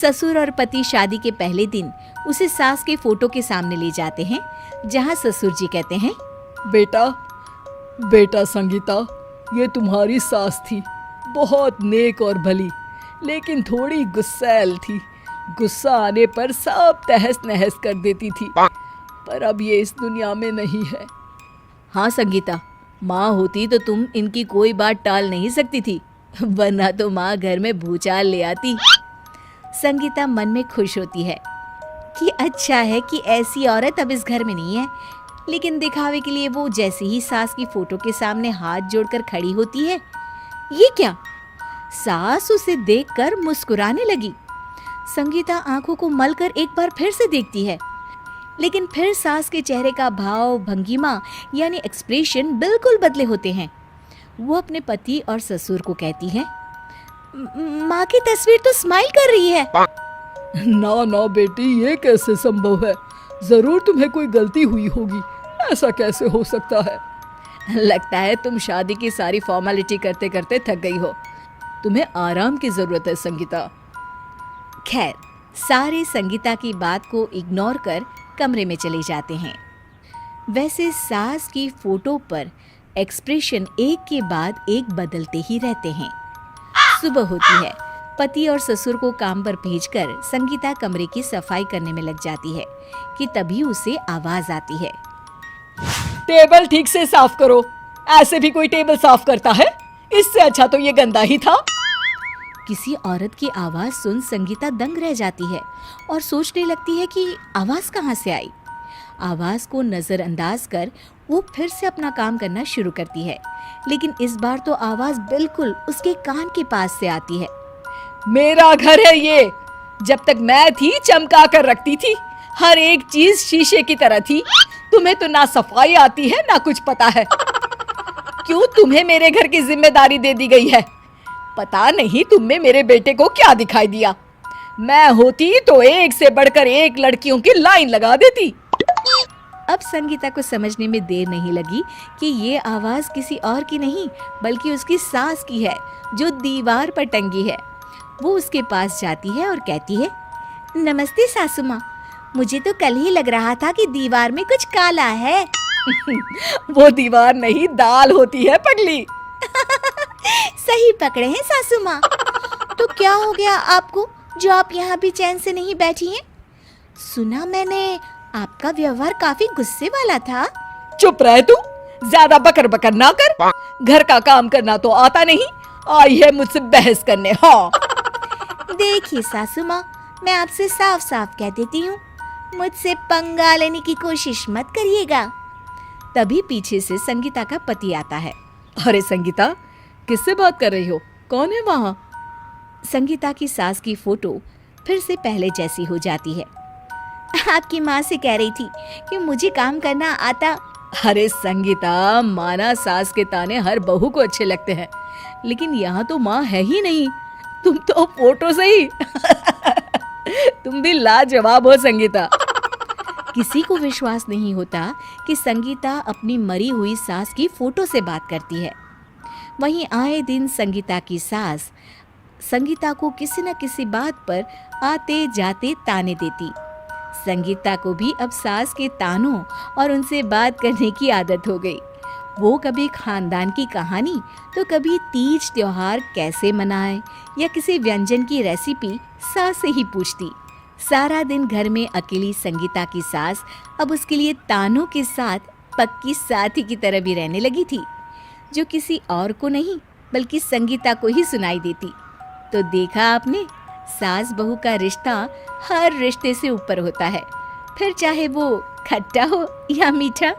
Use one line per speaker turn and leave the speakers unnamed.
ससुर और पति शादी के पहले दिन उसे सास के फोटो के सामने ले जाते हैं, जहां ससुर जी कहते हैं,
बेटा बेटा संगीता, ये तुम्हारी सास थी, बहुत नेक और भली, लेकिन थोड़ी गुस्सैल थी। गुस्सा आने पर सब तहस नहस कर देती थी, पर अब ये इस दुनिया में नहीं है।
हाँ संगीता, माँ होती तो तुम इनकी कोई बात टाल नहीं सकती थी, वरना तो माँ घर में भूचाल ले आती। संगीता मन में खुश होती है कि अच्छा है कि ऐसी औरत अब इस घर में नहीं है, लेकिन दिखावे के लिए वो जैसे ही सास की फोटो के सामने हाथ जोड़कर खड़ी होती है, ये क्या? सास उसे देखकर मुस्कुराने लगी। संगीता आंखों को मलकर एक बार फिर से देखती है, लेकिन फिर सास के चेहरे का भाव, भंगिमा यानी एक्सप्रेशन बिल्कुल बदले होते हैं। वो अपने पति और ससुर को कहती है, माँ की तस्वीर तो स्माइल कर रही है।
ना ना बेटी, ये कैसे संभव है? जरूर तुम्हें कोई गलती हुई होगी, ऐसा कैसे हो सकता है?
लगता है तुम शादी की सारी फॉर्मेलिटी करते करते थक गई हो, तुम्हें आराम की जरूरत है संगीता। खैर, सारे संगीता की बात को इग्नोर कर कमरे में चले जाते हैं। वैसे सास की फोटो पर एक्सप्रेशन एक के बाद एक बदलते ही रहते हैं। सुबह होती है, पति और ससुर को काम पर भेजकर संगीता कमरे की सफाई करने में लग जाती है कि तभी उसे आवाज आती है,
टेबल ठीक से साफ करो। ऐसे भी कोई टेबल साफ करता है? इससे अच्छा तो ये गंदा ही था।
किसी औरत की आवाज सुन संगीता दंग रह जाती है और सोचने लगती है कि आवाज कहाँ से आई। आवाज को नजरअंदाज कर वो फिर से अपना काम करना शुरू करती है, लेकिन इस बार तो आवाज बिल्कुल उसके कान के पास से आती है।
मेरा घर है ये, जब तक मैं थी चमका कर रखती थी, हर एक चीज शीशे की तरह थी। तुम्हें तो ना सफाई आती है ना कुछ पता है। क्यों तुम्हें मेरे घर की जिम्मेदारी दे दी गई है? पता नहीं तुम में मेरे बेटे को क्या दिखाई दिया। मैं होती तो एक से बढ़कर एक लड़कियों की लाइन लगा देती।
अब संगीता को समझने में देर नहीं लगी कि ये आवाज किसी और की नहीं बल्कि उसकी सास की है, जो दीवार पर टंगी है। वो उसके पास जाती है और कहती है, नमस्ते सासू माँ, मुझे तो कल ही लग रहा था कि दीवार में कुछ काला है।
वो दीवार नहीं, दाल होती है पगली।
सही पकड़े हैं सासू माँ। तो क्या हो गया आपको जो आप यहाँ भी चैन से नहीं बैठी हैं? सुना मैंने आपका व्यवहार काफी गुस्से वाला था।
चुप रह तू, ज्यादा बकर बकर ना कर। घर का काम करना तो आता नहीं, आई है मुझसे बहस करने। हाँ
देखिए सासू माँ, मैं आपसे साफ साफ कह देती हूँ, मुझसे पंगा लेने की कोशिश मत करिएगा। तभी पीछे से संगीता का पति आता है।
अरे संगीता, किससे बात कर रही हो? कौन है वहाँ?
संगीता की सास की फोटो फिर से पहले जैसी हो जाती है। आपकी माँ से कह रही थी कि मुझे काम करना आता।
अरे संगीता, माना सास के ताने हर बहू को अच्छे लगते हैं, लेकिन यहाँ तो माँ है ही नहीं, तुम तो फोटो से ही। तुम भी लाजवाब हो संगीता।
किसी को विश्वास नहीं होता कि संगीता अपनी मरी हुई सास की फोटो से बात करती है। वहीं आए दिन संगीता की सास संगीता को किसी न किसी बात पर आते जाते ताने देती। संगीता को भी अब सास के तानों और उनसे बात करने की आदत हो गई। वो कभी खानदान की कहानी तो कभी तीज त्योहार कैसे मनाए या किसी व्यंजन की रेसिपी सास से ही पूछती। सारा दिन घर में अकेली संगीता की सास अब उसके लिए तानों के साथ पक्की साथी की तरह भी रहने लगी थी, जो किसी और को नहीं बल्कि संगीता को ही सुनाई देती। तो देखा आपने, सास बहू का रिश्ता हर रिश्ते से ऊपर होता है, फिर चाहे वो खट्टा हो या मीठा।